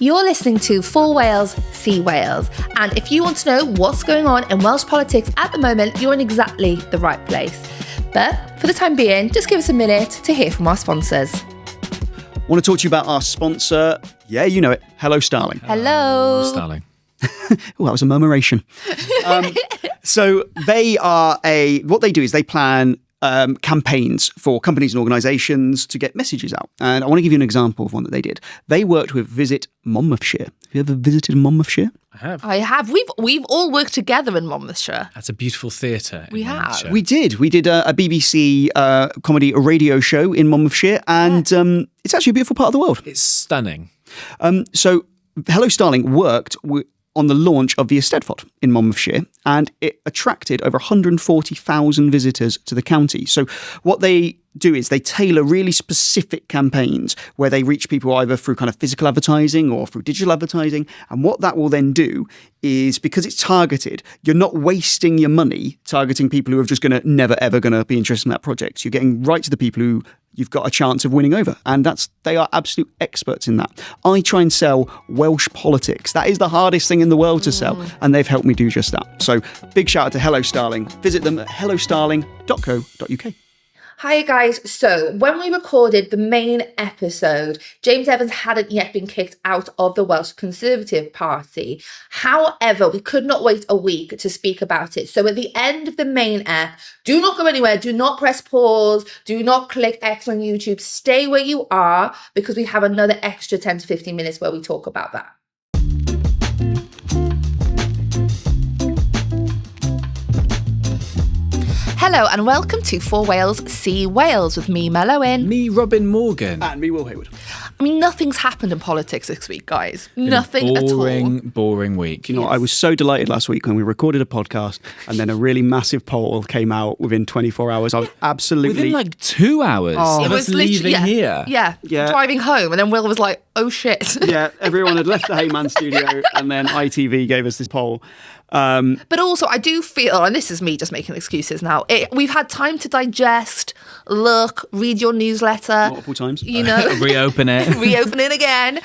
You're listening to For Wales, See Wales. And if you want to know what's going on in Welsh politics at the moment, you're in exactly the right place. But for the time being, just give us a minute to hear from our sponsors. I want to talk to you about our sponsor. Yeah, you know it. Hello, Starling. Hello. Starling. Oh, that was a murmuration. So they are what they do is they plan campaigns for companies and organisations to get messages out. And I want to give you an example of one that they did. They worked with Visit Monmouthshire. Have you ever visited Monmouthshire? I have. We've all worked together in Monmouthshire. That's a beautiful theatre. We have. We did. We did a BBC comedy radio show in Monmouthshire, and it's actually a beautiful part of the world. It's stunning. So Hello Starling worked on the launch of the Eisteddfod in Monmouthshire, and it attracted over 140,000 visitors to the county. So what they do is they tailor really specific campaigns where they reach people either through kind of physical advertising or through digital advertising. And what that will then do is, because it's targeted, you're not wasting your money targeting people who are just never ever going to be interested in that project. You're getting right to the people who you've got a chance of winning over. And they are absolute experts in that. I try and sell Welsh politics. That is the hardest thing in the world to sell. And they've helped me do just that. So big shout out to Hello Starling. Visit them at hellostarling.co.uk. Hi guys, so when we recorded the main episode, James Evans hadn't yet been kicked out of the Welsh Conservative Party. However, we could not wait a week to speak about it. So at the end of the main ep, do not go anywhere, do not press pause, do not click X on YouTube, stay where you are because we have another extra 10 to 15 minutes where we talk about that. Hello and welcome to For Wales, See Wales with me, Mel Owen. Me, Robin Morgan. And me, Will Hayward. I mean, nothing's happened in politics this week, guys. Nothing at all. Boring week. You know, I was so delighted last week when we recorded a podcast and then a really massive poll came out within 24 hours. I was absolutely... Within 2 hours of us leaving here. Yeah, driving home. And then Will was like, oh shit. Yeah, everyone had left the Heyman studio and then ITV gave us this poll. But also, I do feel, and this is me just making excuses now, we've had time to digest, look, read your newsletter. Multiple times. You know. Reopen it. Reopen it again.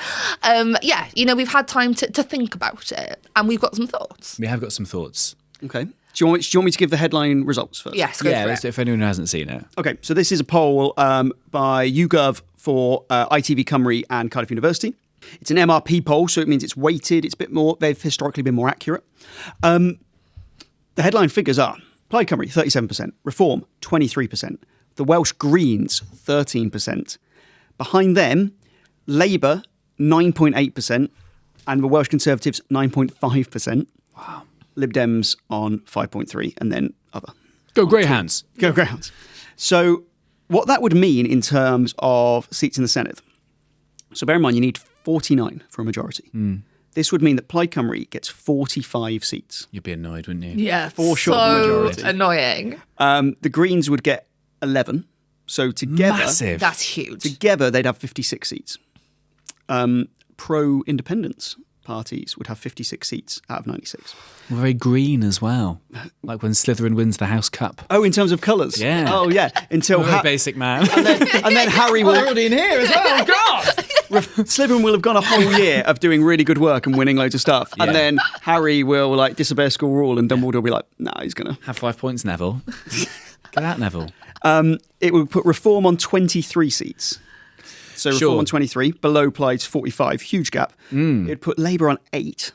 We've had time to think about it. And we've got some thoughts. We have got some thoughts. Okay. Do you want me to give the headline results first? Yes, go for it. Let's do it if anyone who hasn't seen it. Okay, so this is a poll by YouGov for ITV Cymru and Cardiff University. It's an MRP poll, so it means it's weighted. It's a bit more. They've historically been more accurate. The headline figures are Plaid Cymru 37%, Reform 23%, the Welsh Greens 13%. Behind them, Labour 9.8%, and the Welsh Conservatives 9.5%. Wow. Lib Dems on 5.3%, and then other. Go Greyhounds. Go Greyhounds. So what that would mean in terms of seats in the Senedd. So bear in mind, you need 49 for a majority. This would mean that Plaid Cymru gets 45 seats. You'd be annoyed, wouldn't you? Yeah, For sure, the majority. Annoying. The Greens would get 11. So together... Massive. That's huge. Together, they'd have 56 seats. Pro-independence parties would have 56 seats out of 96. We're very green as well. Like when Slytherin wins the House Cup. Oh, in terms of colours? Yeah. Oh, yeah. Until We're a basic man. And then Harry will... already in here as well. God! Slytherin will have gone a whole year of doing really good work and winning loads of stuff. Yeah. And then Harry will disobey a school rule and Dumbledore will be like, nah, he's going to... Have 5 points, Neville. Get out, Neville. It would put Reform on 23 seats. So Reform on 23, below Plaid's 45, huge gap. It'd put Labour on 8.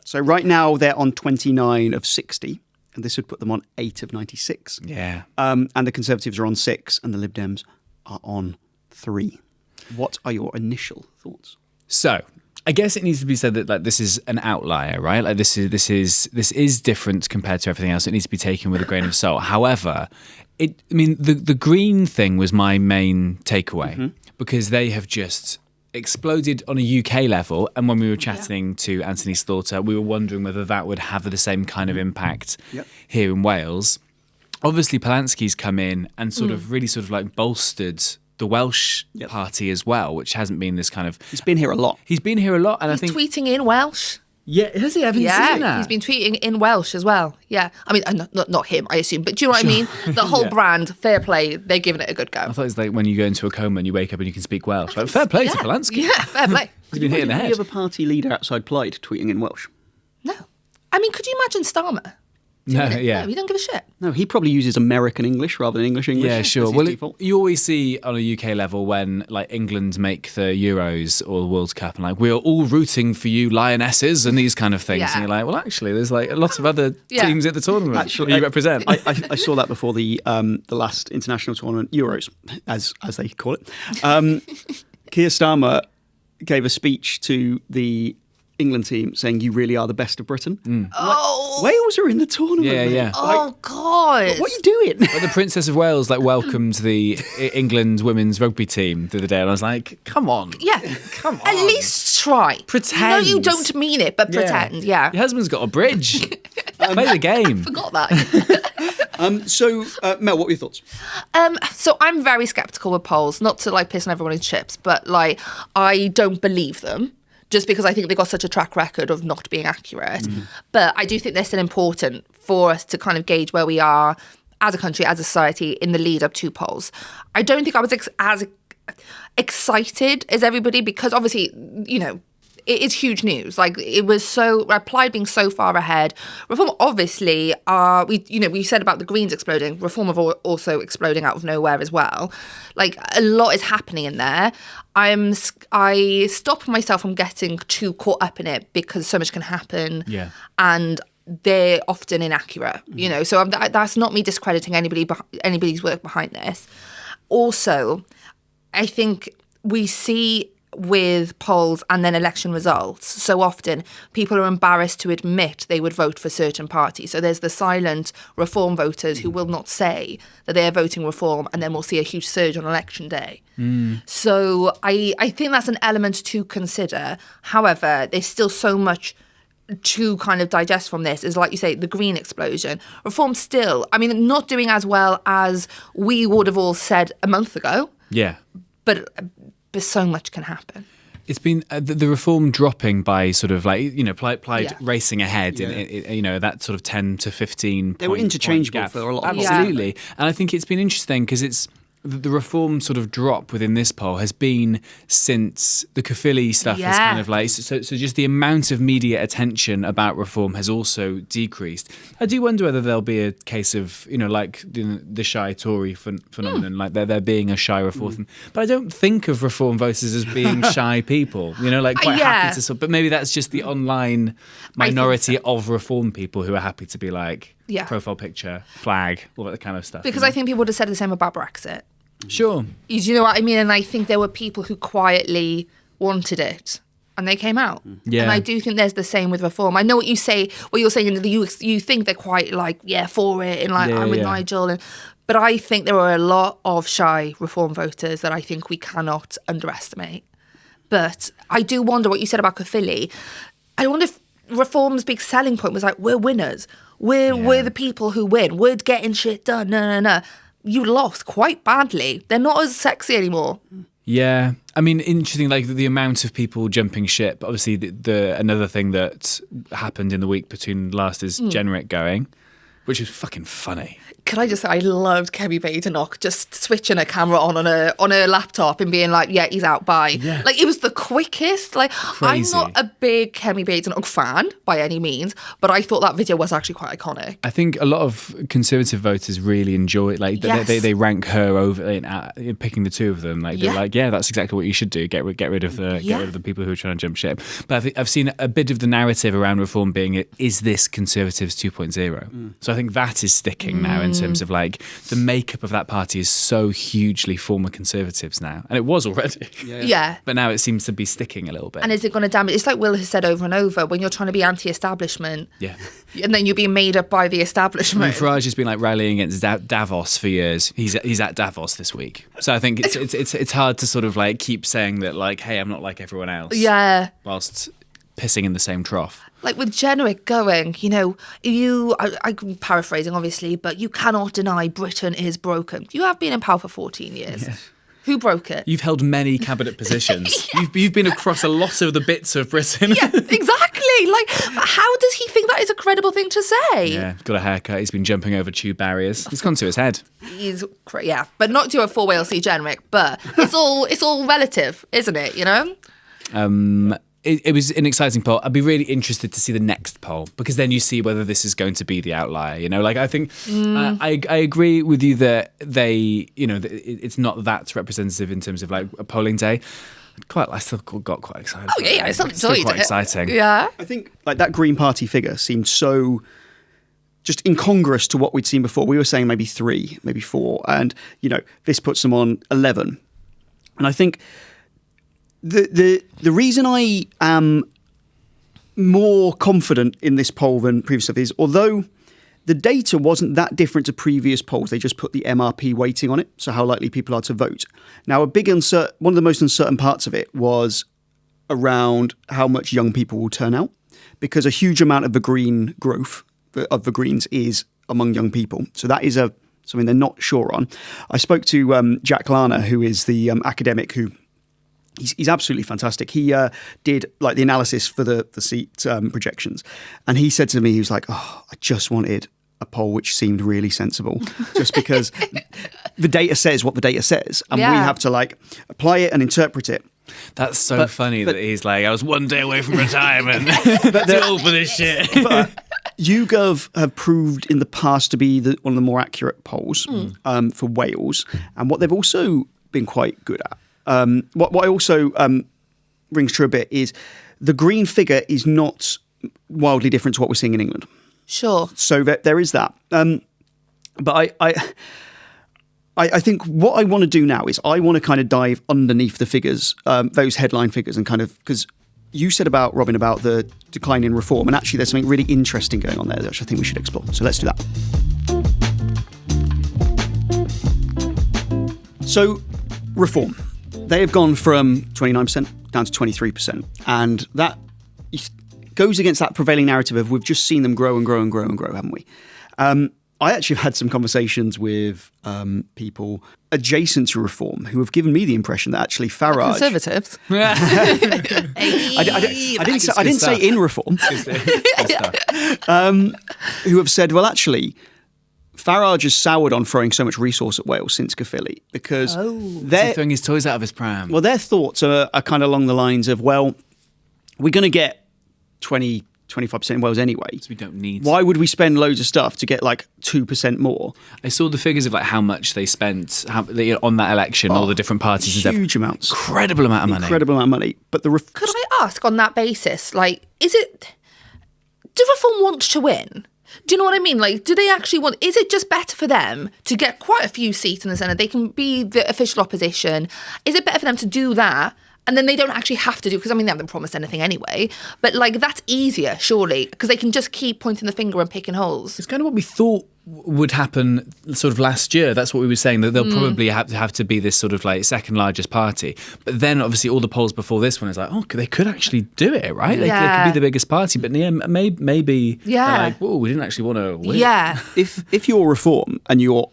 So right now they're on 29 of 60, and this would put them on 8 of 96. Yeah. And the Conservatives are on 6, and the Lib Dems are on 3. What are your initial thoughts? So, I guess it needs to be said that this is an outlier, right? Like this is different compared to everything else. It needs to be taken with a grain of salt. However, the green thing was my main takeaway because they have just exploded on a UK level. And when we were chatting to Anthony Slaughter, we were wondering whether that would have the same kind of impact here in Wales. Obviously, Polanski's come in and really bolstered the Welsh party as well, which hasn't been this kind of... He's been here a lot. And He's tweeting in Welsh. Yeah, has he? Haven't seen that? He's been tweeting in Welsh as well. Yeah, I mean, not him, I assume, but do you know what I mean? The whole brand, fair play, they're giving it a good go. I thought it was like when you go into a coma and you wake up and you can speak Welsh. Like, fair play to Polanski. Yeah, fair play. He's been hitting the Did we head. have a party leader outside Plaid tweeting in Welsh? No. I mean, could you imagine Starmer? No, yeah. No, he don't give a shit. No, he probably uses American English rather than English English. Yeah, sure. That's his Well, default. you always see on a UK level when like England make the Euros or the World Cup, and like we're all rooting for you, Lionesses, and these kind of things. Yeah. And you're like, well, actually, there's like lots of other Yeah. teams at the tournament Actually, you represent. I saw that before the last international tournament, Euros, as they call it. Keir Starmer gave a speech to the England team saying, "You really are the best of Britain." Oh, Wales are in the tournament. Yeah, mate. yeah. oh God. What are you doing? But the Princess of Wales like welcomed the England women's rugby team the other day, and I was like, come on. Yeah. Come on. At least try. Pretend. No, you don't mean it, but pretend. Yeah. Your husband's got a bridge. Play the game. Forgot that. So, Mel, what were your thoughts? So I'm very skeptical with polls, not to like piss on everyone's chips, but like I don't believe them. Just because I think they've got such a track record of not being accurate. But I do think they're still important for us to kind of gauge where we are as a country, as a society in the lead up to polls. I don't think I was as excited as everybody because obviously, you know, it is huge news. Like it was so Plaid being so far ahead. Reform, obviously, we said about the Greens exploding. Reform have also exploding out of nowhere as well. Like a lot is happening in there. I stop myself from getting too caught up in it because so much can happen. Yeah. And they're often inaccurate. You know, so that's not me discrediting anybody's work behind this. Also, I think we see with polls and then election results, so often people are embarrassed to admit they would vote for certain parties. So there's the silent Reform voters who will not say that they are voting Reform, and then we'll see a huge surge on election day. So I think that's an element to consider. However, there's still so much to kind of digest from this. Is like you say, the Green explosion. Reform still, I mean, not doing as well as we would have all said a month ago, Yeah. but so much can happen. It's been the Reform dropping by sort of like, you know, Plaid Yeah. racing ahead in you know, that sort of 10 to 15 They were point interchangeable gap. for a lot of Absolutely. And I think it's been interesting because it's the Reform sort of drop within this poll has been since the Caerphilly stuff is Yeah. kind of like, so just the amount of media attention about Reform has also decreased. I do wonder whether there'll be a case of, you know, like the shy Tory phenomenon, like there being a shy Reform. But I don't think of Reform voters as being shy people, you know, like quite happy to, but maybe that's just the online minority of Reform people who are happy to be like, profile picture, flag, all that kind of stuff. Because I think people would have said the same about Brexit. Sure. You know what I mean? And I think there were people who quietly wanted it and they came out. Yeah. And I do think there's the same with Reform. I know what you say, what you're saying, you think they're quite like, for it, and like, I'm with Nigel. But I think there are a lot of shy Reform voters that I think we cannot underestimate. But I do wonder what you said about Caerphilly. I wonder if Reform's big selling point was like, we're winners. We're the people who win. We're getting shit done. No. You lost quite badly. They're not as sexy anymore. Yeah, I mean, interesting, like the amount of people jumping ship. Obviously, the another thing that happened in the week between last is Generic going, which is fucking funny. Can I just say, I loved Kemi Badenoch just switching a camera on her laptop and being like, yeah, he's out, bye. Yeah. Like, it was the quickest. Like, Crazy. I'm not a big Kemi Badenoch fan by any means, but I thought that video was actually quite iconic. I think a lot of Conservative voters really enjoy it. Like, they rank her over picking the two of them. Like, they're like, yeah, that's exactly what you should do. Get rid of the people who are trying to jump ship. But I think I've seen a bit of the narrative around Reform being, is this Conservatives 2.0? So I think that is sticking now in terms of like the makeup of that party is so hugely former Conservatives now, and it was already. Yeah. But now it seems to be sticking a little bit. And is it going to damage? It's like Will has said over and over, when you're trying to be anti-establishment, and then you're being made up by the establishment. I mean, Farage has been like rallying against Davos for years. He's at Davos this week, so I think it's hard to sort of like keep saying that like, hey, I'm not like everyone else. Yeah. Whilst pissing in the same trough. Like with Generic going, you know, I'm paraphrasing obviously, but you cannot deny Britain is broken. You have been in power for 14 years. Yeah. Who broke it? You've held many cabinet positions. You've been across a lot of the bits of Britain. Yeah, exactly. Like, how does he think that is a credible thing to say? Yeah, got a haircut. He's been jumping over tube barriers. It's gone to his head. But not to a 4 Wales Generic. But it's all relative, isn't it? You know. It was an exciting poll. I'd be really interested to see the next poll, because then you see whether this is going to be the outlier. You know, like I think I agree with you that it's not that representative in terms of like a polling day. I still got quite excited. Oh yeah, I still enjoyed it. Quite exciting. Yeah. I think like that Green Party figure seemed so just incongruous to what we'd seen before. We were saying maybe 3, maybe 4, and this puts them on 11. And I think the reason I am more confident in this poll than previous stuff is, although the data wasn't that different to previous polls, they just put the MRP weighting on it, so how likely people are to vote. Now, one of the most uncertain parts of it was around how much young people will turn out, because a huge amount of the green growth of the Greens is among young people. So that is something they're not sure on. I spoke to Jack Larner, who is the academic who he's absolutely fantastic. He did like the analysis for the seat projections, and he said to me, he was like, "Oh, I just wanted a poll which seemed really sensible, just because the data says what the data says, and we have to like apply it and interpret it." That's so funny that he's like, I was one day away from retirement. Too old for this shit. But YouGov have proved in the past to be one of the more accurate polls for Wales, and what they've also been quite good at. What I also rings true a bit is the green figure is not wildly different to what we're seeing in England. Sure. So there is that. But I think what I want to do now is I want to kind of dive underneath the figures, those headline figures, and kind of, because you said about, Robin, about the decline in reform, and actually there's something really interesting going on there that I think we should explore. So let's do that. So reform. They have gone from 29% down to 23%. And that goes against that prevailing narrative of we've just seen them grow and grow and grow and grow, haven't we? I actually have had some conversations with people adjacent to reform who have given me the impression that actually Farage... Conservatives. I didn't say in reform. Who have said, well, actually, Farage has soured on throwing so much resource at Wales since Caerphilly, because they're throwing his toys out of his pram. Well, their thoughts are kind of along the lines of, well, we're going to get 25% in Wales anyway. So we don't need Why would we spend loads of stuff to get like 2% more? I saw the figures of like how much they spent on that election, all the different parties and stuff. Huge amounts. Incredible amount of money. Incredible amount of money. But could I ask on that basis, like, do Reform want to win? Do you know what I mean? Like, do they actually want... Is it just better for them to get quite a few seats in the Senate? They can be the official opposition. Is it better for them to do that? And then they don't actually have to do... Because, I mean, they haven't promised anything anyway. But, like, that's easier, surely. Because they can just keep pointing the finger and picking holes. It's kind of what we thought would happen sort of last year. That's what we were saying, that they'll probably have to be this sort of like second largest party. But then obviously all the polls before this one is like, oh, they could actually do it, right? They could be the biggest party. But yeah, maybe they're like, whoa, we didn't actually want to win. Yeah. If your reform and your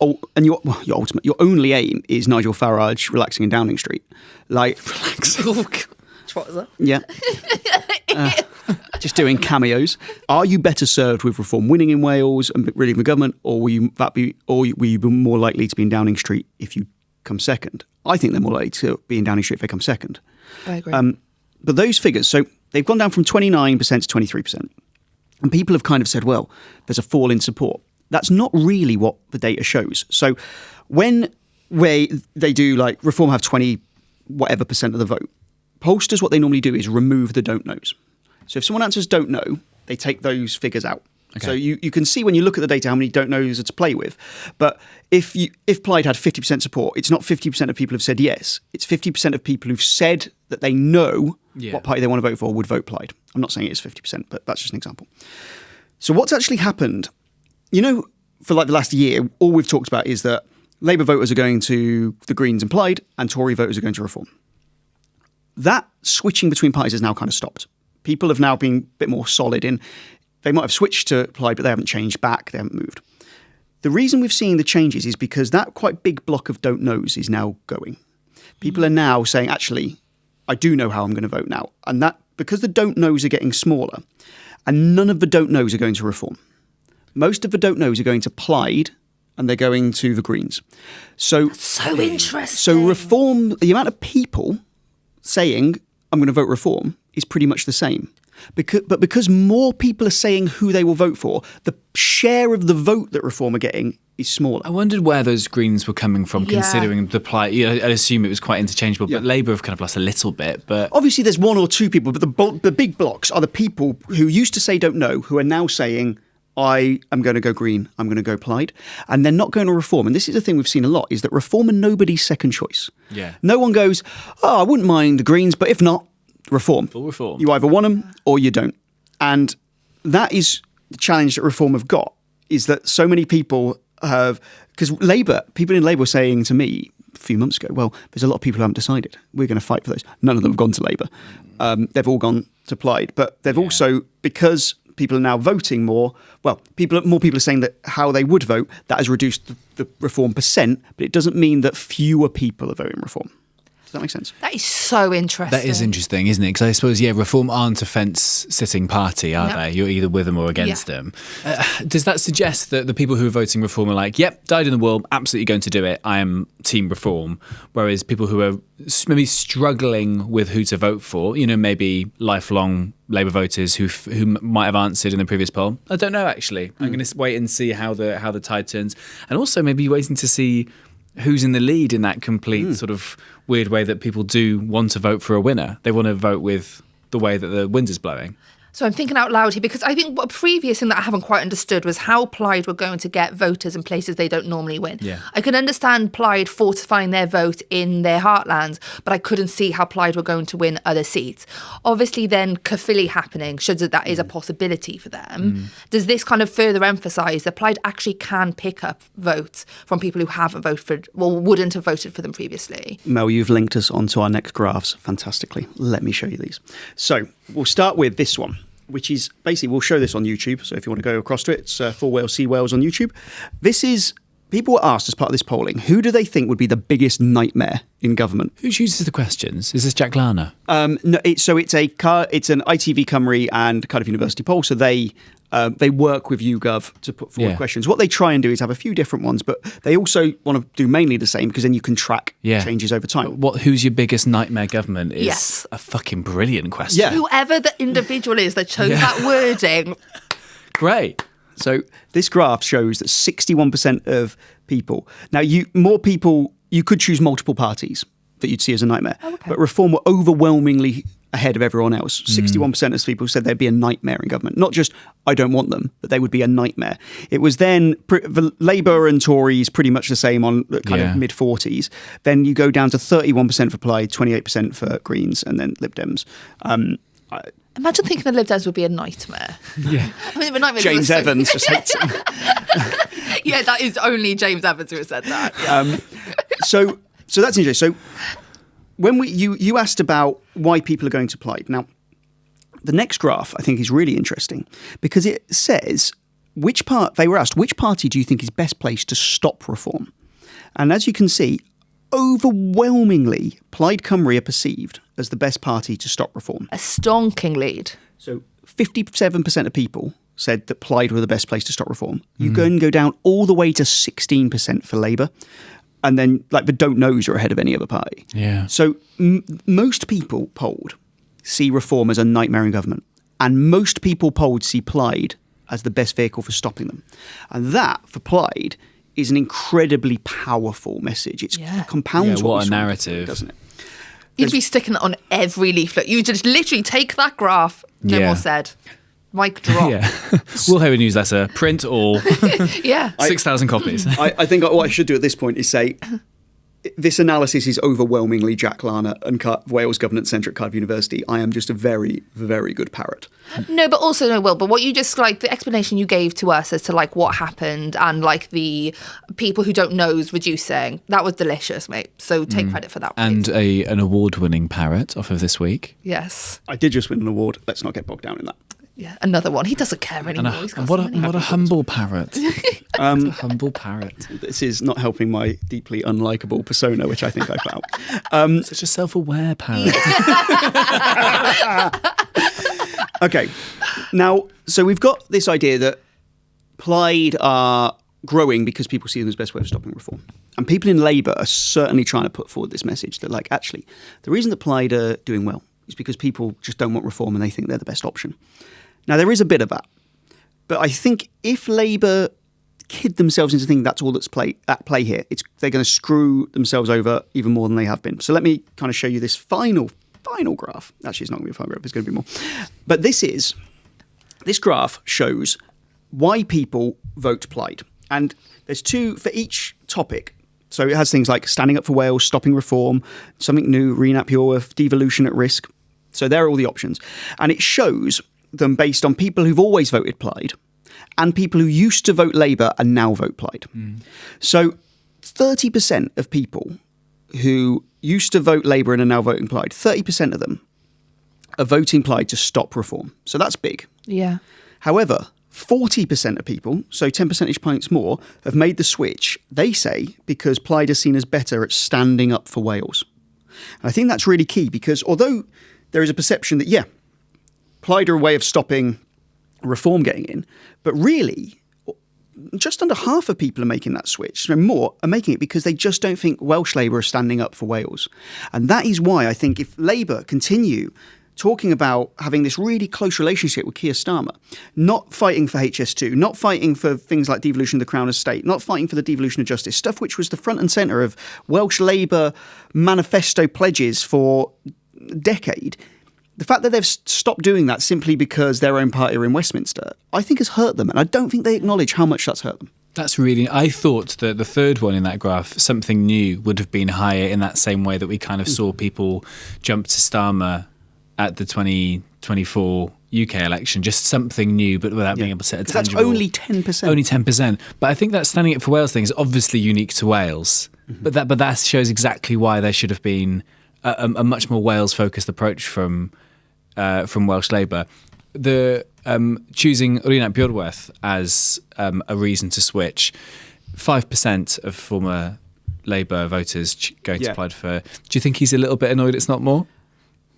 only aim is Nigel Farage relaxing in Downing Street, like relaxing. What was that? Yeah. Just doing cameos. Are you better served with reform winning in Wales and really in the government, or will you be more likely to be in Downing Street if you come second? I think they're more likely to be in Downing Street if they come second. I agree. But those figures, so they've gone down from 29% to 23%. And people have kind of said, well, there's a fall in support. That's not really what the data shows. So when they do like reform have 20 whatever percent of the vote, pollsters, what they normally do is remove the don't knows. So if someone answers don't know, they take those figures out. Okay. So you can see when you look at the data how many don't knows are to play with. But if Plaid had 50% support, it's not 50% of people who've said yes. It's 50% of people who've said that they know what party they want to vote for would vote Plaid. I'm not saying it's 50%, but that's just an example. So what's actually happened, for like the last year, all we've talked about is that Labour voters are going to the Greens and Plaid, and Tory voters are going to Reform. That switching between parties has now kind of stopped. People have now been a bit more solid in, they might have switched to Plaid, but they haven't changed back, they haven't moved. The reason we've seen the changes is because that quite big block of don't knows is now going. People are now saying, actually, I do know how I'm going to vote now. And that, because the don't knows are getting smaller, and none of the don't knows are going to Reform. Most of the don't knows are going to Plaid, and they're going to the Greens. So interesting. So Reform, the amount of people saying, I'm going to vote reform is pretty much the same. Because more people are saying who they will vote for, the share of the vote that reform are getting is smaller. I wondered where those Greens were coming from, considering the plight. I assume it was quite interchangeable, but Labour have kind of lost a little bit. But obviously, there's one or two people, but the big blocks are the people who used to say don't know, who are now saying, I am going to go Green, I'm going to go Plaid, and they're not going to reform. And this is the thing we've seen a lot, is that reform are nobody's second choice. Yeah. No one goes, I wouldn't mind the Greens, but if not, reform. Full reform. You either want them or you don't. And that is the challenge that reform have got, is that so many people have, because people in Labour were saying to me a few months ago, well, there's a lot of people who haven't decided. We're going to fight for those. None of them have gone to Labour. They've all gone to Plaid. But they've also, because people are now voting more. Well, more people are saying that how they would vote, that has reduced the reform percent, but it doesn't mean that fewer people are voting reform. Does that make sense? That is so interesting. That is interesting, isn't it? Because I suppose, Reform aren't a fence-sitting party, are they? You're either with them or against them. Does that suggest that the people who are voting Reform are like, yep, dyed in the wool, absolutely going to do it, I am Team Reform, whereas people who are maybe struggling with who to vote for, maybe lifelong Labour voters who might have answered in the previous poll, I don't know, actually. I'm going to wait and see how the tide turns. And also maybe waiting to see who's in the lead in that complete sort of weird way that people do want to vote for a winner. They want to vote with the way that the wind is blowing. So I'm thinking out loud here, because I think a previous thing that I haven't quite understood was how Plaid were going to get voters in places they don't normally win. Yeah. I can understand Plaid fortifying their vote in their heartlands, but I couldn't see how Plaid were going to win other seats. Obviously then Caerphilly happening shows that is a possibility for them. Does this kind of further emphasise that Plaid actually can pick up votes from people who haven't voted wouldn't have voted for them previously? Mel, you've linked us onto our next graphs fantastically. Let me show you these. So we'll start with this one, which is basically, we'll show this on YouTube. So if you want to go across to it, it's 4 Wales, See Wales on YouTube. This is, people were asked as part of this polling, who do they think would be the biggest nightmare in government? Who chooses the questions? Is this Jack Larner? No, it's an ITV Cymru and Cardiff University poll. So they work with YouGov to put forward questions. What they try and do is have a few different ones, but they also want to do mainly the same, because then you can track changes over time. Who's your biggest nightmare government is a fucking brilliant question. Yeah. Whoever the individual is that chose that wording. Great. So this graph shows that 61% of people, now you could choose multiple parties that you'd see as a nightmare, but Reform were overwhelmingly ahead of everyone else. 61% of people said they'd be a nightmare in government. Not just, I don't want them, but they would be a nightmare. It was then Labour and Tories pretty much the same on kind of mid-40s. Then you go down to 31% for Plaid, 28% for Greens, and then Lib Dems. Imagine thinking the Lib Dems would be a nightmare. Yeah. I mean, a nightmare James Evans just hates him. Yeah, that is only James Evans who has said that. Yeah. So that's interesting. So when you asked about why people are going to Plaid. Now, the next graph I think is really interesting, because it says they were asked, which party do you think is best placed to stop reform? And as you can see, overwhelmingly, Plaid Cymru are perceived as the best party to stop reform. A stonking lead. So 57% of people said that Plaid were the best place to stop reform. You can go down all the way to 16% for Labour. And then, the don't knows are ahead of any other party. Yeah. So most people polled see reform as a nightmare in government. And most people polled see Plaid as the best vehicle for stopping them. And that, for Plaid, is an incredibly powerful message. It compounds what we a saw narrative, before, doesn't it? You'd be sticking it on every leaflet. You just literally take that graph, no more said. Mic drop. Yeah. Will Hayward newsletter, print all. Yeah. 6,000 copies. I think what I should do at this point is say, this analysis is overwhelmingly Jack Larner and Wales Government Centre at Cardiff University. I am just a very, very good parrot. No, but also, no, Will, but what you just, the explanation you gave to us as to, what happened and, the people who don't know's reducing, that was delicious, mate. So take credit for that. And an award-winning parrot off of this week. Yes. I did just win an award. Let's not get bogged down in that. Yeah, another one. He doesn't care anymore. What a humble parrot. A humble parrot. This is not helping my deeply unlikable persona, which I think I put out. Such a self-aware parrot. Okay. Now, so we've got this idea that Plaid are growing because people see them as the best way of stopping reform. And people in Labour are certainly trying to put forward this message that, actually, the reason that Plaid are doing well is because people just don't want reform and they think they're the best option. Now, there is a bit of that. But I think if Labour kid themselves into thinking that's all that's at play here, they're going to screw themselves over even more than they have been. So let me kind of show you this final graph. Actually, it's not going to be a final graph. It's going to be more. But this graph shows why people vote Plaid. And there's two for each topic. So it has things like standing up for Wales, stopping reform, something new, Renat Pureworth, devolution at risk. So there are all the options. And it shows them based on people who've always voted Plaid and people who used to vote Labour and now vote Plaid. So 30% of people who used to vote Labour and are now voting Plaid, 30% of them are voting Plaid to stop reform. So that's big. Yeah. However, 40% of people, so 10 percentage points more, have made the switch, they say, because Plaid is seen as better at standing up for Wales. And I think that's really key because although there is a perception that, Plaid are a way of stopping reform getting in, but really just under half of people are making that switch, so more are making it because they just don't think Welsh Labour are standing up for Wales. And that is why I think if Labour continue talking about having this really close relationship with Keir Starmer, not fighting for HS2, not fighting for things like devolution of the Crown Estate, not fighting for the devolution of justice, stuff which was the front and centre of Welsh Labour manifesto pledges for a decade, the fact that they've stopped doing that simply because their own party are in Westminster, I think has hurt them. And I don't think they acknowledge how much that's hurt them. That's really... I thought that the third one in that graph, something new, would have been higher in that same way that we kind of saw people jump to Starmer at the 2024 UK election, just something new, but without being able to set a tangible... That's only 10%. Only 10%. But I think that standing up for Wales thing is obviously unique to Wales. But that shows exactly why there should have been a much more Wales-focused approach from Welsh Labour. The choosing Renat Pureworth as a reason to switch, 5% of former Labour voters going to Plaid for... Do you think he's a little bit annoyed it's not more?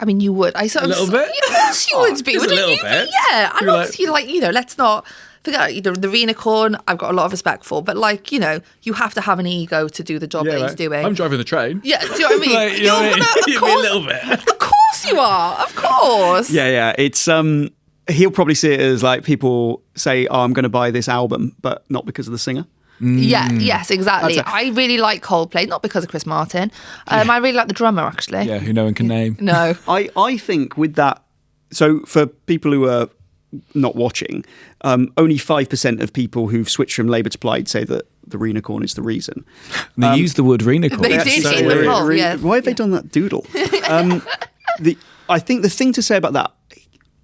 I mean, you would. A little bit? Of course you would be, just wouldn't a little you? bit. Yeah. And obviously, let's not forget, the Unicorn, I've got a lot of respect for, but you have to have an ego to do the job that he's doing. I'm driving the train. Yeah, do you know what I mean? Like, you know what I mean? Of course, a little bit. Of course you are. Of course. Yeah. It's he'll probably see it as like people say, "Oh, I'm going to buy this album," but not because of the singer. Yeah, yes, exactly. I really like Coldplay, not because of Chris Martin. I really like the drummer, actually. Yeah, who no one can name. No. I think with that, so for people who are not watching, only 5% of people who've switched from Labour to Plaid say that the Unicorn is the reason. And they used the word Unicorn. They did in the poll, yeah. Why have they done that doodle? I think the thing to say about that,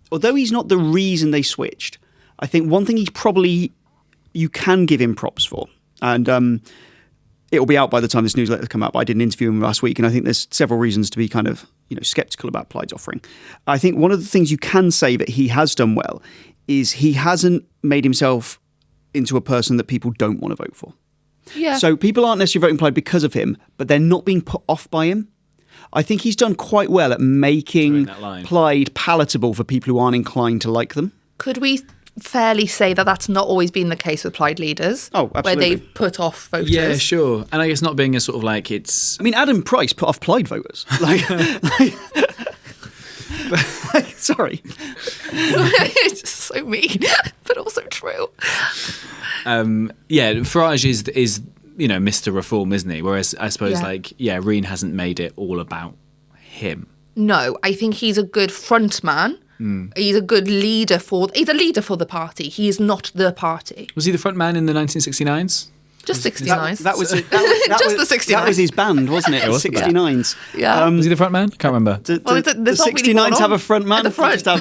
although he's not the reason they switched, I think one thing you can give him props for, and it'll be out by the time this newsletter's come out, but I did an interview with him last week, and I think there's several reasons to be kind of sceptical about Plaid's offering. I think one of the things you can say that he has done well is he hasn't made himself into a person that people don't want to vote for. Yeah. So people aren't necessarily voting Plaid because of him, but they're not being put off by him. I think he's done quite well at making Plaid palatable for people who aren't inclined to like them. Could we fairly say that that's not always been the case with Plaid leaders? Oh, absolutely. Where they put off voters? Yeah, sure. And I guess not being a sort of like it's... I mean, Adam Price put off Plaid voters. Sorry. It's just so mean, but also true. Farage is Mr. Reform, isn't he? Whereas I suppose Reen hasn't made it all about him. No, I think he's a good front man. He's a good leader he's a leader for the party. He is not the party. Was he the front man in the 1969s? Just 69s. That was the 69s. That was his band, wasn't it? It was 69s. Yeah. Was he the front man? Can't remember. The 69s have a front man. At the front. Just have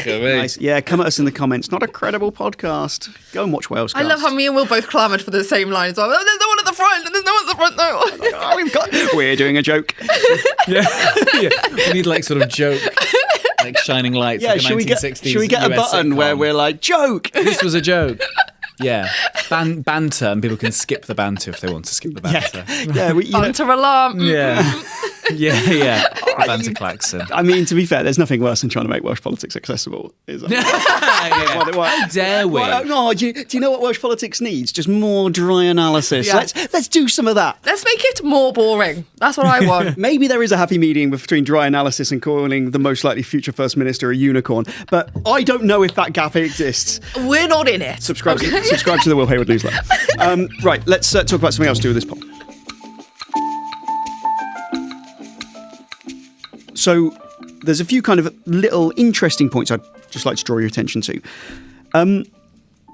nice. Yeah, come at us in the comments. Not a credible podcast. Go and watch Wales. I love how me and Will both clamoured for the same line as well. There's no one at the front. There's no one at the front. No. We're doing a joke. Yeah. We need like sort of joke, like shining lights. Yeah, like should we get a US button sitcom where we're like, joke? This was a joke. Yeah, banter, and people can skip the banter if they want to skip the banter. Yeah, banter alarm. Yeah. Yeah. Banter klaxon. I mean, to be fair, there's nothing worse than trying to make Welsh politics accessible. Is there? How dare we? No, do you know what Welsh politics needs? Just more dry analysis. Yeah. Let's do some of that. Let's make it more boring. That's what I want. Maybe there is a happy medium between dry analysis and calling the most likely future First Minister a unicorn, but I don't know if that gap exists. We're not in it. Subscribe to the Will Hayward newsletter. Right, let's talk about something else to do with this poll. So there's a few kind of little interesting points I'd just like to draw your attention to.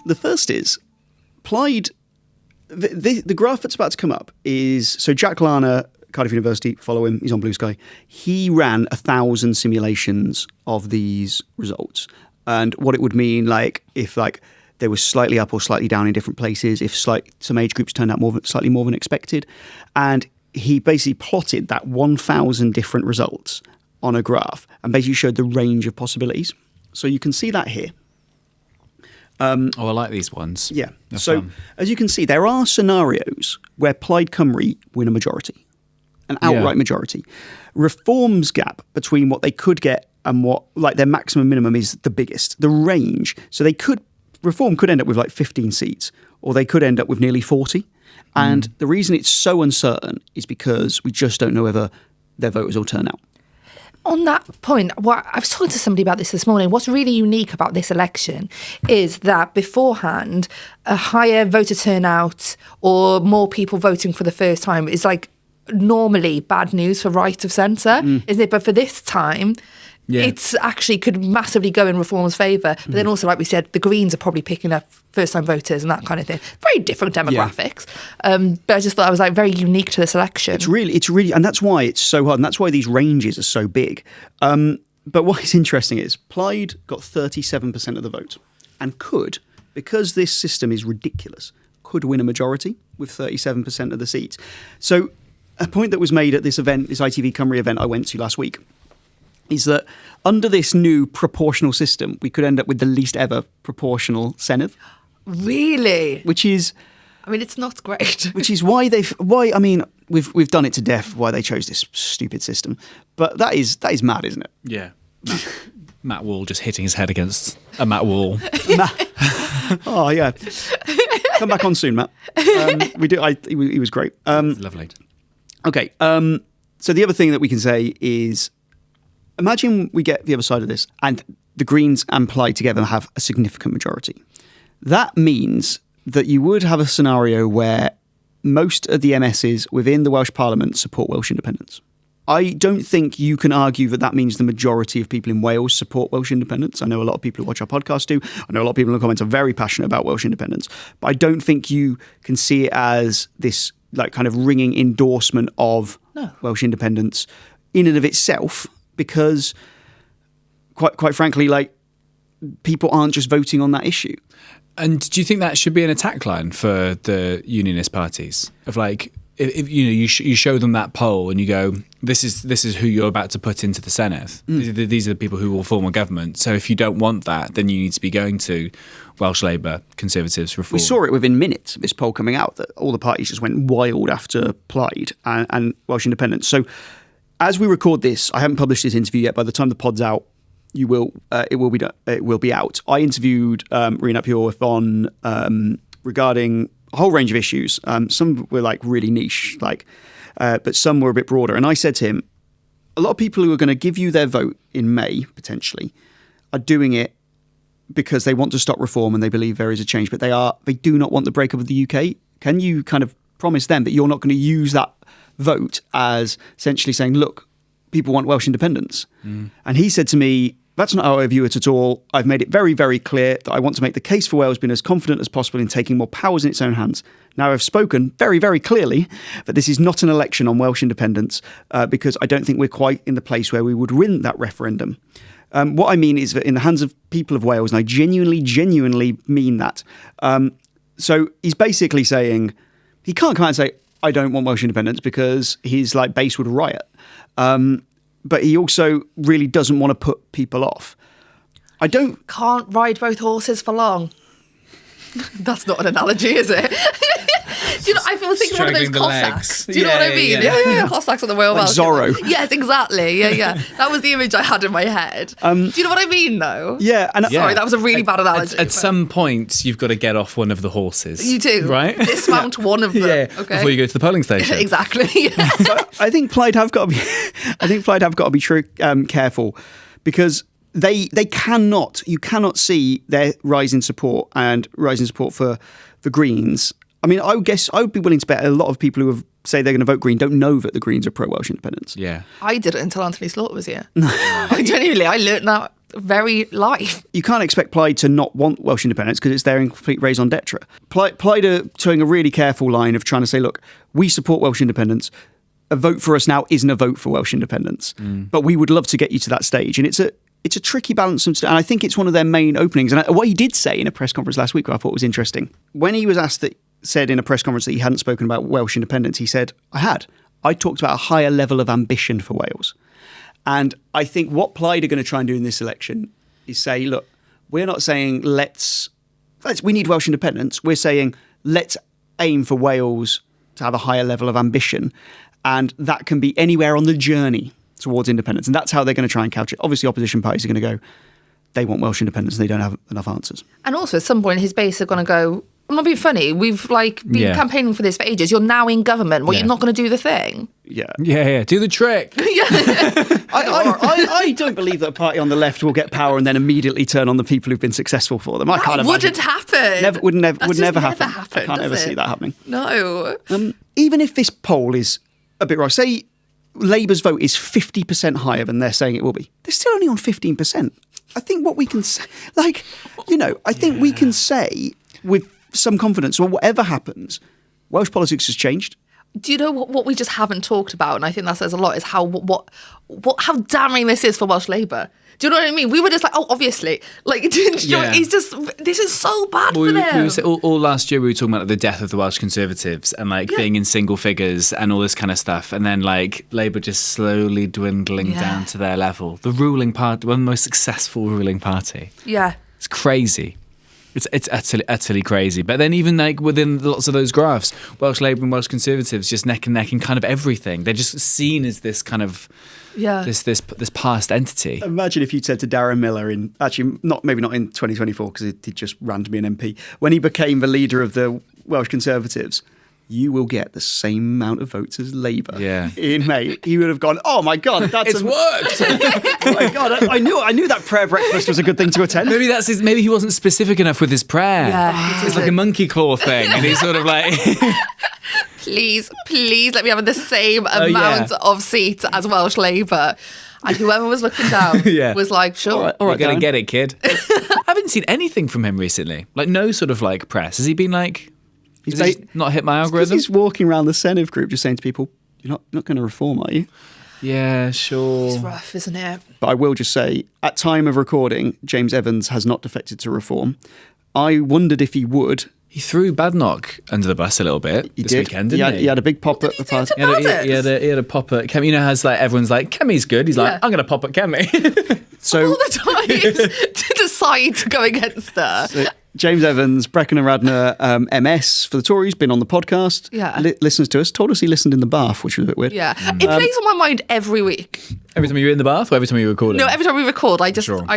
The first is Plaid. The graph that's about to come up is, so Jack Larner, Cardiff University, follow him, he's on Blue Sky. He ran 1,000 simulations of these results and what it would mean, like if like they were slightly up or slightly down in different places, if some age groups turned out slightly more than expected. And he basically plotted that 1,000 different results on a graph and basically showed the range of possibilities. So you can see that here. I like these ones. Yeah. They're so fun. as you can see, there are scenarios where Plaid Cymru win a majority, an outright majority. Reform's gap between what they could get and what, like, their maximum minimum is the biggest. The range. So Reform could end up with like 15 seats, or they could end up with nearly 40. And the reason it's so uncertain is because we just don't know whether their voters will turn out. On that point, I was talking to somebody about this morning. What's really unique about this election is that beforehand, a higher voter turnout or more people voting for the first time is like normally bad news for right of centre, isn't it? But for this time, it's actually could massively go in Reform's favour. But then also, like we said, the Greens are probably picking up first-time voters and that kind of thing. Very different demographics. But I just thought that was like very unique to this election. It's really, and that's why it's so hard, and that's why these ranges are so big. But what is interesting is Plaid got 37% of the vote and could, because this system is ridiculous, could win a majority with 37% of the seats. So a point that was made at this event, this ITV Cymru event I went to last week, is that under this new proportional system, we could end up with the least ever proportional Senedd. Really? Which is... I mean, it's not great. Which is why we've done it to death, why they chose this stupid system. But that is mad, isn't it? Yeah. Matt Wall just hitting his head against a Matt Wall. Oh, yeah. Come back on soon, Matt. He was great. Lovely. Okay. So the other thing that we can say is, imagine we get the other side of this and the Greens and Plaid together have a significant majority. That means that you would have a scenario where most of the MSs within the Welsh Parliament support Welsh independence. I don't think you can argue that that means the majority of people in Wales support Welsh independence. I know a lot of people who watch our podcast do. I know a lot of people in the comments are very passionate about Welsh independence. But I don't think you can see it as this like kind of ringing endorsement of Welsh independence in and of itself, because quite frankly, like, people aren't just voting on that issue. And do you think that should be an attack line for the unionist parties? Of like, if you show them that poll and you go, this is who you're about to put into the Senedd. These are the people who will form a government. So if you don't want that, then you need to be going to Welsh Labour, Conservatives, Reform. We saw it within minutes of this poll coming out that all the parties just went wild after Plaid and Welsh independence. So as we record this, I haven't published this interview yet. By the time the pod's out, it will be out. I interviewed Rhys Pure on regarding a whole range of issues. Some were like really niche, but some were a bit broader. And I said to him, a lot of people who are going to give you their vote in May potentially are doing it because they want to stop reform and they believe there is a change, but they do not want the breakup of the UK. Can you kind of promise them that you're not going to use that vote as essentially saying, look, people want Welsh independence? And he said to me, that's not how I view it at all. I've made it very, very clear that I want to make the case for Wales being as confident as possible in taking more powers in its own hands. Now, I've spoken very, very clearly that this is not an election on Welsh independence because I don't think we're quite in the place where we would win that referendum. What I mean is that in the hands of people of Wales, and I genuinely mean that. So he's basically saying he can't come out and say, I don't want Welsh independence, because his base would riot. But he also really doesn't want to put people off. Can't ride both horses for long. That's not an analogy, is it? Do you know, I was thinking one of those Straggling the Cossacks. legs. Do you know what I mean? Yeah. Cossacks on the Royal Like Welsh. Zorro. Yes, exactly. Yeah. That was the image I had in my head. Do you know what I mean, though? Yeah, and Sorry, that was a really bad analogy. At some point, you've got to get off one of the horses. You do. Right? Dismount one of them. Yeah, Okay. before you go to the polling station. Exactly. Yeah. I think Plaid have got to be. I think Plaid have got to be careful, because they cannot. You cannot see their rising support for the Greens. I mean, I would be willing to bet a lot of people who say they're going to vote Green don't know that the Greens are pro-Welsh independence. Yeah. I didn't until Anthony Slaughter was here. I learned that very live. You can't expect Plaid to not want Welsh independence because it's their complete raison d'etre. Plaid are towing a really careful line of trying to say, look, we support Welsh independence. A vote for us now isn't a vote for Welsh independence, but we would love to get you to that stage. And it's a tricky balance, and I think it's one of their main openings. And what he did say in a press conference last week, I thought was interesting. When he was said in a press conference that he hadn't spoken about Welsh independence, he said, I talked about a higher level of ambition for Wales. And I think what Plaid are going to try and do in this election is say, look, we're not saying we need Welsh independence. We're saying let's aim for Wales to have a higher level of ambition. And that can be anywhere on the journey towards independence. And that's how they're going to try and couch it. Obviously, opposition parties are going to go, they want Welsh independence and they don't have enough answers. And also, at some point, his base are going to go, I'm not being funny. We've been campaigning for this for ages. You're now in government. Well, you're not going to do the thing. Yeah. Yeah. Do the trick. I don't believe that a party on the left will get power and then immediately turn on the people who've been successful for them. I can't imagine. Wouldn't happen. Would never happen. happen. I can't ever see that happening. No. Even if this poll is a bit right, say Labour's vote is 50% higher than they're saying it will be, they're still only on 15%. I think what we can say, I think we can say with some confidence, well, whatever happens, Welsh politics has changed. Do you know what we just haven't talked about? And I think that says a lot, is how damning this is for Welsh Labour. Do you know what I mean? We were just like, oh, obviously. He's just, this is so bad for them. All last year we were talking about the death of the Welsh Conservatives and being in single figures and all this kind of stuff. And then Labour just slowly dwindling down to their level. The ruling party, one of the most successful ruling party. Yeah. It's crazy. It's utterly crazy. But then even within lots of those graphs, Welsh Labour and Welsh Conservatives just neck and neck in kind of everything. They're just seen as this kind of this past entity. Imagine if you'd said to Darren Miller maybe not in 2024 because he just ran to be an MP, when he became the leader of the Welsh Conservatives, you will get the same amount of votes as Labour in May. He would have gone, oh my God, it's worked. Oh my God, I knew that prayer breakfast was a good thing to attend. Maybe maybe he wasn't specific enough with his prayer. Yeah, it's like a monkey claw thing, and he's sort of like, please let me have the same amount of seats as Welsh Labour. And whoever was looking down was like, sure. All right, you're going to get it, kid. I haven't seen anything from him recently. No sort of press. Has he been He's not hit my algorithm? He's walking around the Senev group just saying to people, you're not going to reform, are you? Yeah, sure. It's rough, isn't it? But I will just say, at time of recording, James Evans has not defected to reform. I wondered if he would. He threw Badnock under the bus a little bit this weekend, didn't he? He had a big pop at the party. He had a pop at Kemi. Everyone's like, Kemi's good. He's like, I'm going to pop at Kemi. So all the time to decide to go against her. So James Evans, Brecon and Radnor, MS for the Tories, been on the podcast, listens to us, told us he listened in the bath, which was a bit weird. Yeah, it plays on my mind every week. Every time you're in the bath or every time you're recording? No, every time we record, I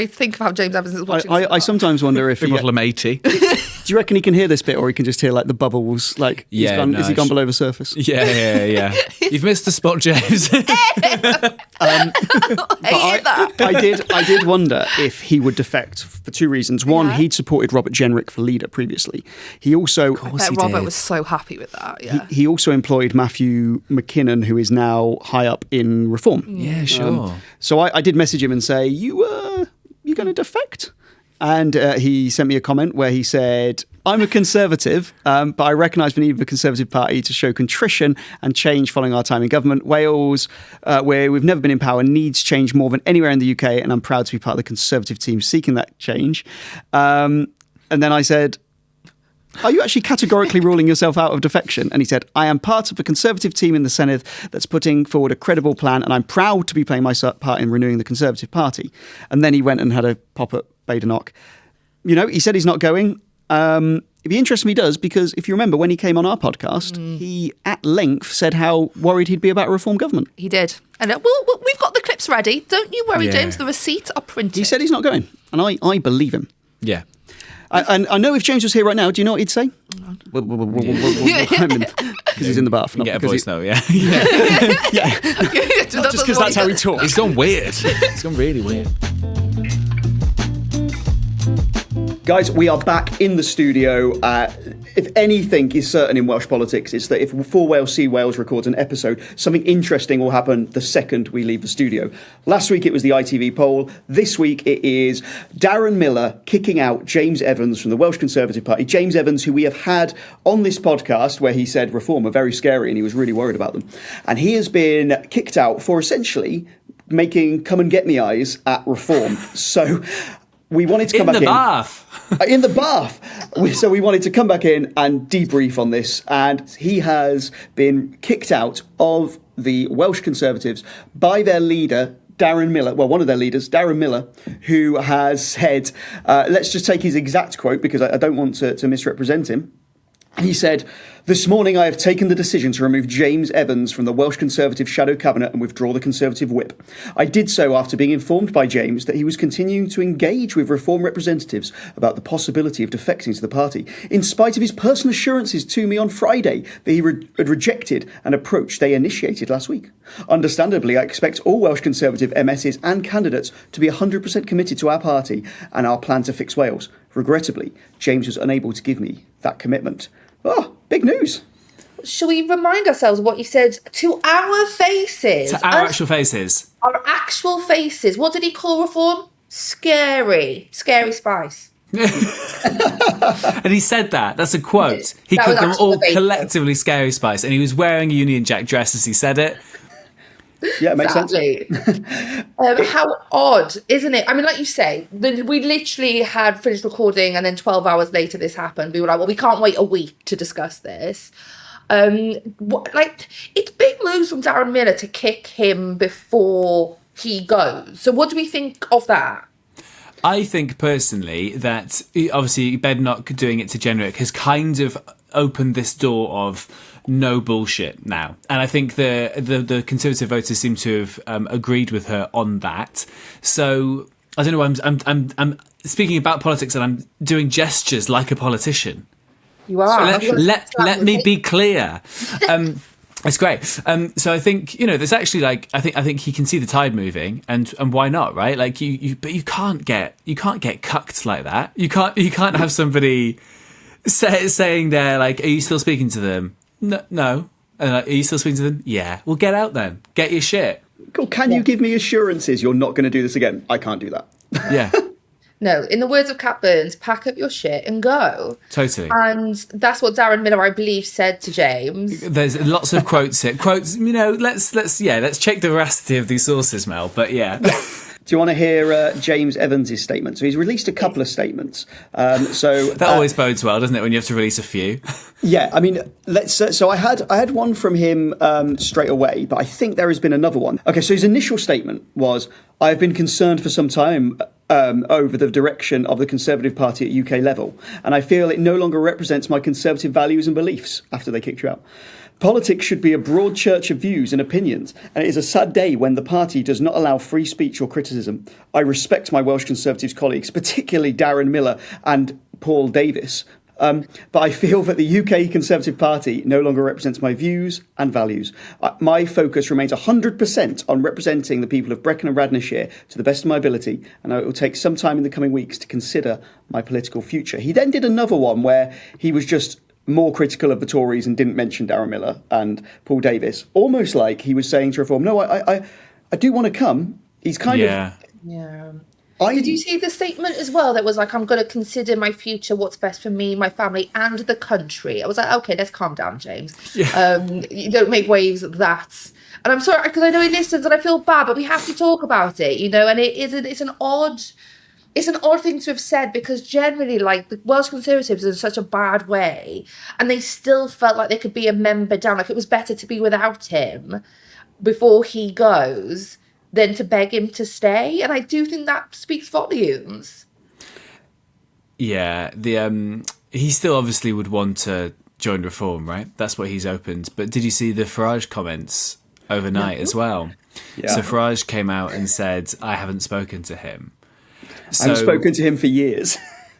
think of how James Evans is watching. I sometimes wonder if big bottle of matey. Do you reckon he can hear this bit, or he can just hear the bubbles? Has he gone below the surface? Yeah. You've missed the spot, James. I did wonder if he would defect for two reasons. One, he'd supported Robert Jenrick for leader previously. He also, Robert was so happy with that. Yeah. He also employed Matthew McKinnon, who is now high up in Reform. Yeah, sure. So I did message him and say, you going to defect? And he sent me a comment where he said, I'm a Conservative, but I recognise the need of the Conservative Party to show contrition and change following our time in government. Wales, where we've never been in power, needs change more than anywhere in the UK, and I'm proud to be part of the Conservative team seeking that change. And then I said, are you actually categorically ruling yourself out of defection? And he said, I am part of the Conservative team in the Senedd that's putting forward a credible plan, and I'm proud to be playing my part in renewing the Conservative Party. And then he went and had a pop at Badenoch. He said he's not going. It'd be interesting if he does, because if you remember when he came on our podcast, he at length said how worried he'd be about a reform government. He did. And we've got the clips ready. Don't you worry, James. The receipts are printed. He said he's not going, and I believe him. Yeah. And I know if James was here right now, do you know what he'd say? Because he's in the bath. Get a voice note, yeah. Yeah. Just because that's how he talks. He's gone weird. He's gone really weird. Guys, we are back in the studio. If anything is certain in Welsh politics, it's that if For Wales, See Wales records an episode, something interesting will happen the second we leave the studio. Last week it was the ITV poll. This week it is Darren Miller kicking out James Evans from the Welsh Conservative Party. James Evans, who we have had on this podcast where he said reform are very scary and he was really worried about them. And he has been kicked out for essentially making come and get me eyes at reform. So we wanted to come back in. In the bath. So we wanted to come back in and debrief on this. And he has been kicked out of the Welsh Conservatives by their leader, Darren Miller, well, one of their leaders, Darren Miller, who has said, let's just take his exact quote because I don't want to misrepresent him. He said, "This morning I have taken the decision to remove James Evans from the Welsh Conservative Shadow Cabinet and withdraw the Conservative whip. I did so after being informed by James that he was continuing to engage with Reform representatives about the possibility of defecting to the party, in spite of his personal assurances to me on Friday that he had rejected an approach they initiated last week. Understandably, I expect all Welsh Conservative MSs and candidates to be 100% committed to our party and our plan to fix Wales. Regrettably, James was unable to give me that commitment." Oh, big news. Shall we remind ourselves what he said to our faces? To our actual faces. Our actual faces. What did he call reform? Scary. Scary spice. And he said that. That's a quote. He called them all collectively scary spice. And he was wearing a Union Jack dress as he said it. Yeah, it makes sense. How odd, isn't it? I mean, like you say, we literally had finished recording and then 12 hours later this happened. We were like, well, we can't wait a week to discuss this. It's big moves from Darren Miller to kick him before he goes. So what do we think of that? I think personally that obviously Bednock doing it to Jenrick has kind of opened this door of no bullshit now, and I think the Conservative voters seem to have agreed with her on that. So I don't know. I'm speaking about politics and I'm doing gestures like a politician. You are. So let me be clear. It's great. So I think there's actually I think he can see the tide moving, and why not, right? Like but you can't get cucked like that. You can't have somebody saying they're like, are you still speaking to them? No. And are you still speaking to them? Yeah. Well, get out then. Get your shit. Cool. Can you give me assurances you're not going to do this again? I can't do that. Yeah. No, in the words of Cat Burns, pack up your shit and go. Totally. And that's what Darren Miller, I believe, said to James. There's lots of quotes here. Quotes, let's check the veracity of these sources, Mel. But yeah. Do you want to hear James Evans' statement? So he's released a couple of statements. That always bodes well, doesn't it, when you have to release a few? Yeah, I mean, let's. So I had one from him straight away, but I think there has been another one. Okay, so his initial statement was, "I've been concerned for some time over the direction of the Conservative Party at UK level, and I feel it no longer represents my Conservative values and beliefs," after they kicked you out. "Politics should be a broad church of views and opinions, and it is a sad day when the party does not allow free speech or criticism. I respect my Welsh Conservatives colleagues, particularly Darren Miller and Paul Davies, but I feel that the UK Conservative Party no longer represents my views and values. My focus remains 100% on representing the people of Brecon and Radnorshire to the best of my ability, and it will take some time in the coming weeks to consider my political future." He then did another one where he was just more critical of the Tories and didn't mention Darren Miller and Paul Davies, almost like he was saying to Reform, no, I do want to come. He's kind of... Yeah. Did you see the statement as well that was like, I'm going to consider my future, what's best for me, my family and the country? I was like, okay, let's calm down, James. Yeah. You don't make waves that. And I'm sorry, because I know he listens and I feel bad, but we have to talk about it, and it's an odd thing to have said, because generally, like, the Welsh Conservatives are in such a bad way, and they still felt like they could be a member down. Like, it was better to be without him before he goes than to beg him to stay. And I do think that speaks volumes. Yeah, he still obviously would want to join Reform, right? That's what he's opened. But did you see the Farage comments overnight as well? Yeah. So Farage came out and said, I haven't spoken to him. I haven't spoken to him for years.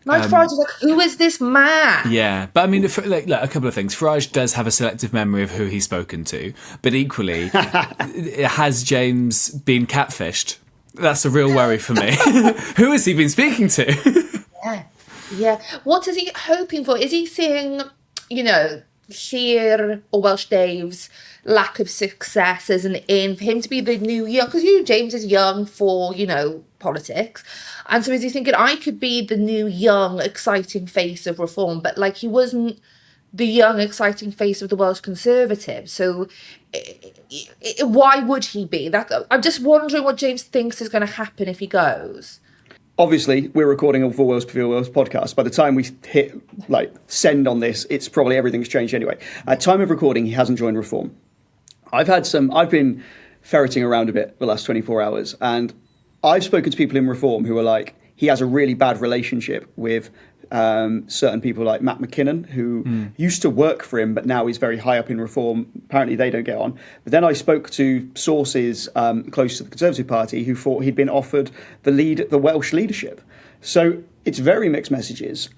Like Farage is like, who is this man? Yeah, but I mean, look, a couple of things. Farage does have a selective memory of who he's spoken to, but equally, has James been catfished? That's a real worry for me. Who has he been speaking to? Yeah. What is he hoping for? Is he seeing, Llŷr or Welsh Dave's lack of success as an in for him to be the new young? Because James is young for, politics. And so is he thinking, I could be the new young, exciting face of Reform, but he wasn't the young, exciting face of the Welsh Conservatives. So why would he be? I'm just wondering what James thinks is going to happen if he goes. Obviously, we're recording a For Wales podcast. By the time we hit send on this, it's probably everything's changed anyway. At time of recording, he hasn't joined Reform. I've been ferreting around a bit the last 24 hours, and I've spoken to people in Reform who are like, he has a really bad relationship with certain people like Matt McKinnon, who used to work for him, but now he's very high up in Reform. Apparently they don't get on. But then I spoke to sources close to the Conservative Party who thought he'd been offered the Welsh leadership. So it's very mixed messages.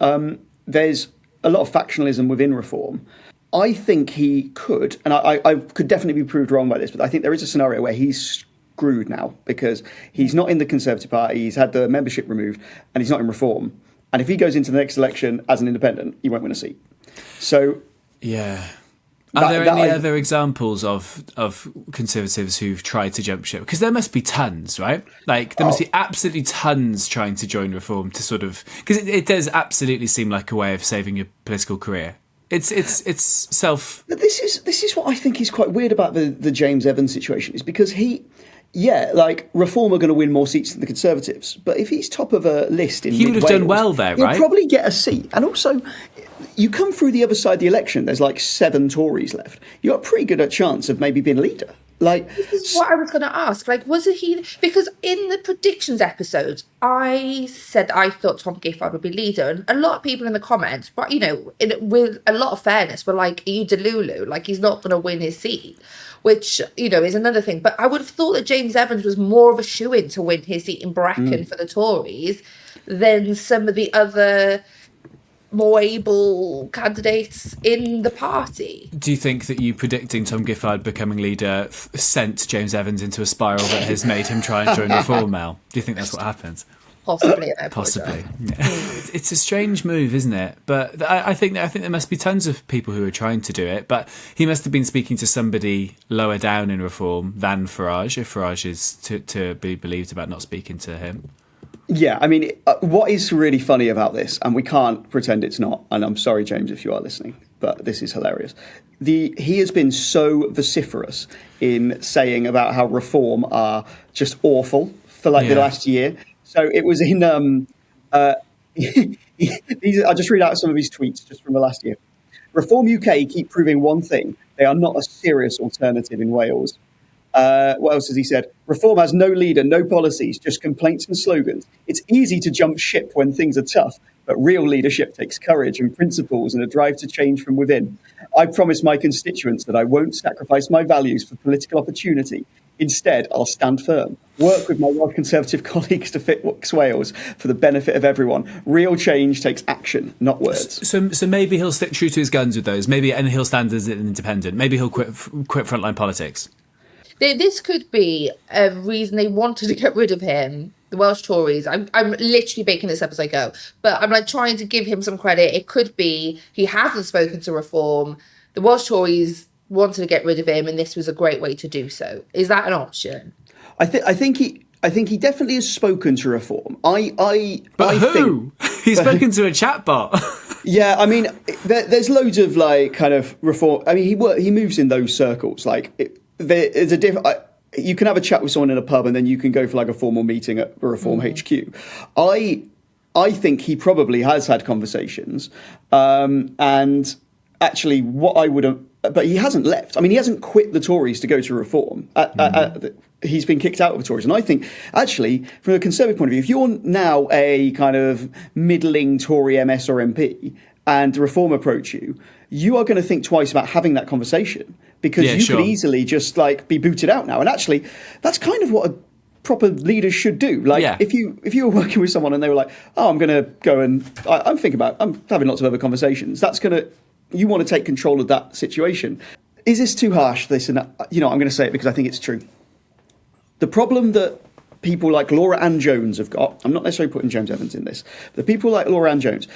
There's a lot of factionalism within Reform. I think he could, and I could definitely be proved wrong by this, but I think there is a scenario where he's screwed now because he's not in the Conservative Party, he's had the membership removed, and he's not in Reform. And if he goes into the next election as an independent, he won't win a seat. So, yeah. Are there any other examples of Conservatives who've tried to jump ship? Because there must be tons, right? There must be absolutely tons trying to join Reform to sort of... Because it does absolutely seem like a way of saving your political career. It's self... But this is what I think is quite weird about the James Evans situation, is because Reform are going to win more seats than the Conservatives. But if he's top of a list in he would have done well there, right? He'll probably get a seat. And also, you come through the other side of the election, there's 7 Tories left. You've got a pretty good chance of maybe being leader. This is what I was going to ask. Was he... Because in the predictions episode, I said I thought Tom Gifford would be leader. And a lot of people in the comments, but, with a lot of fairness, were like, are you Delulu? He's not going to win his seat. Which, is another thing. But I would have thought that James Evans was more of a shoo-in to win his seat in Brecon for the Tories than some of the other more able candidates in the party. Do you think that you predicting Tom Gifford becoming leader sent James Evans into a spiral that has made him try and join Reform, Mel? Do you think that's what happens? Possibly. Possibly. Yeah. It's a strange move, isn't it? But I think there must be tons of people who are trying to do it. But he must have been speaking to somebody lower down in Reform than Farage, if Farage is to be believed about not speaking to him. Yeah, I mean, what is really funny about this, and we can't pretend it's not, and I'm sorry, James, if you are listening, but this is hilarious. He has been so vociferous in saying about how Reform are just awful for the last year. So it was in, I'll just read out some of his tweets just from the last year. Reform UK keep proving one thing. They are not a serious alternative in Wales. What else has he said? Reform has no leader, no policies, just complaints and slogans. It's easy to jump ship when things are tough, but real leadership takes courage and principles and a drive to change from within. I promise my constituents that I won't sacrifice my values for political opportunity. Instead, I'll stand firm, work with my Welsh Conservative colleagues to fix Wales for the benefit of everyone. Real change takes action, not words. So maybe he'll stick true to his guns with those. And he'll stand as an independent. Maybe he'll quit frontline politics. This could be a reason they wanted to get rid of him. The Welsh Tories. I'm literally making this up as I go, but I'm trying to give him some credit. It could be he hasn't spoken to Reform. The Welsh Tories wanted to get rid of him, and this was a great way to do so. Is that an option? I think he definitely has spoken to Reform. But who? He's spoken to a chatbot. Yeah, I mean, there's loads of kind of Reform. I mean, he moves in those circles. There's a different. You can have a chat with someone in a pub, and then you can go for a formal meeting at Reform HQ. I think he probably has had conversations, and actually, what I would have. But he hasn't left. I mean, he hasn't quit the Tories to go to Reform. He's been kicked out of the Tories. And I think, actually, from a Conservative point of view, if you're now a kind of middling Tory MS or MP, and Reform approach you, you are going to think twice about having that conversation, because you could easily just like be booted out now. And actually, that's kind of what a proper leader should do. Like if you were working with someone and they were like, oh, I'm going to go and I'm having lots of other conversations. You want to take control of that situation. Is this too harsh? This and that? I'm going to say it because I think it's true. The problem that people like Laura Ann Jones have got, I'm not necessarily putting James Evans in this, but the people like Laura Ann Jones,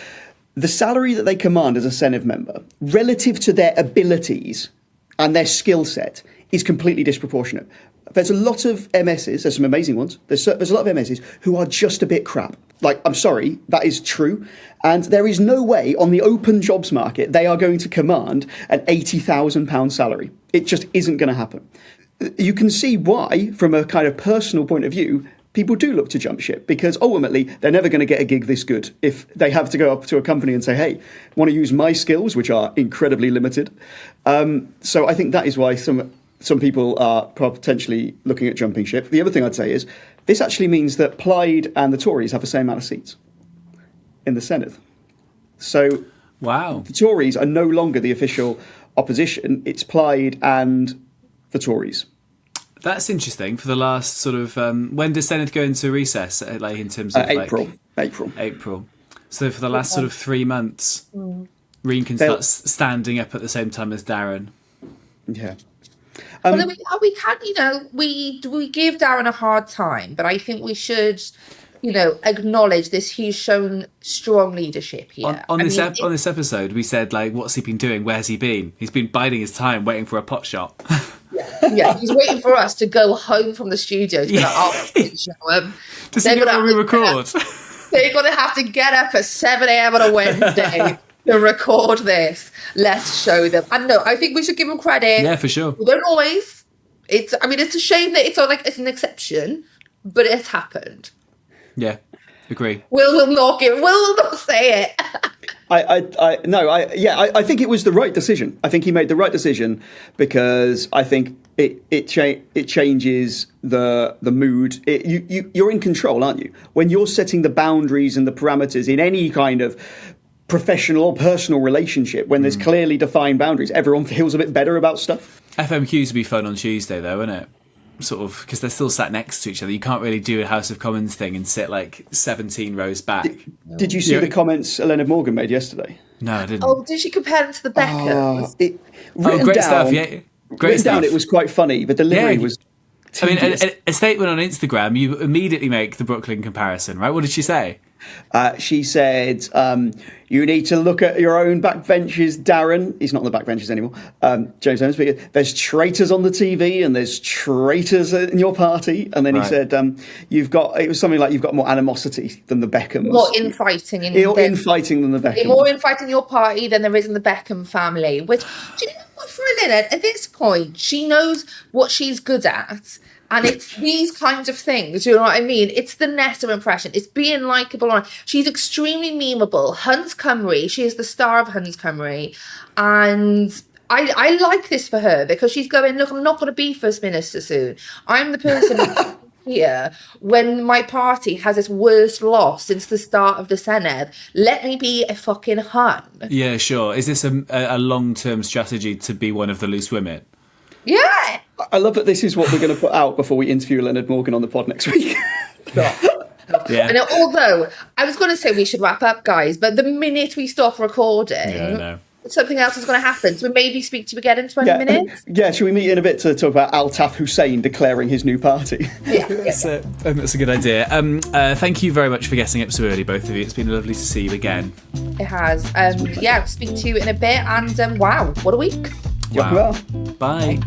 the salary that they command as a Senedd member relative to their abilities and their skill set is completely disproportionate. There's a lot of MSs, there's some amazing ones, there's a lot of MSs who are just a bit crap. Like, I'm sorry, that is true. And there is no way on the open jobs market they are going to command an £80,000 salary. It just isn't going to happen. You can see why, from a kind of personal point of view, people do look to jump ship, because ultimately they're never going to get a gig this good if they have to go up to a company and say, hey, want to use my skills, which are incredibly limited. So I think that is why some people are potentially looking at jumping ship. The other thing I'd say is this actually means that Plaid and the Tories have the same amount of seats in the Senedd. So the Tories are no longer the official opposition. It's Plaid and the Tories. That's interesting. For the last sort of when does Senedd go into recess? Like in terms of April. So for the last sort of 3 months, Reen can start standing up at the same time as Darren. Yeah. Well, we can, we give Darren a hard time, but I think we should, acknowledge this. He's shown strong leadership here. On this episode, we said, like, what's he been doing? Where's he been? He's been biding his time, waiting for a pot shot. Yeah, he's waiting for us to go home from the studio. He's to see when we record. They're going to have to get up at 7 a.m. on a Wednesday to record this. Let's show them. And no, I think we should give them credit. Yeah, for sure. We don't always. It's a shame that it's an exception, but it's happened. Yeah, agree. We'll not say it. I think it was the right decision. I think he made the right decision because I think it changes the mood. You're in control, aren't you? When you're setting the boundaries and the parameters in any kind of professional or personal relationship, when there's clearly defined boundaries, everyone feels a bit better about stuff. FMQs would be fun on Tuesday, though, wouldn't it? Sort of, because they're still sat next to each other. You can't really do a House of Commons thing and sit like 17 rows back. Did you see the comments Leonard Morgan made yesterday? No, I didn't. Oh, did she compare them to the Beckhams? Great stuff, yeah. Great stuff. Down, it was quite funny. The delivery was tedious. A statement on Instagram, you immediately make the Brooklyn comparison, right? What did she say? She said, you need to look at your own backbenches, Darren. He's not on the backbenches anymore. James Evans speaking. There's traitors on the TV and there's traitors in your party. And then he said, it was something like you've got more animosity than the Beckhams. More infighting. Infighting than the Beckhams. More infighting in your party than there is in the Beckham family. Which, do you know what, for Lynette, at this point, she knows what she's good at. And it's these kinds of things, you know what I mean? It's the Nessa impression. It's being likeable. She's extremely memeable. Huns Cymru, she is the star of Huns Cymru. And I like this for her because she's going, look, I'm not going to be First Minister soon. I'm the person here when my party has its worst loss since the start of the Senedd. Let me be a fucking Hun. Yeah, sure. Is this a long-term strategy to be one of the loose women? Yeah. I love that this is what we're going to put out before we interview Leonard Morgan on the pod next week. Yeah. And although I was going to say we should wrap up, guys, but the minute we stop recording, something else is going to happen. So we maybe speak to you again in 20 minutes. Yeah, should we meet in a bit to talk about Altaf Hussein declaring his new party? That's a good idea. Thank you very much for getting up so early, both of you. It's been lovely to see you again. It has. Speak to you in a bit. And wow, what a week. Wow. Bye.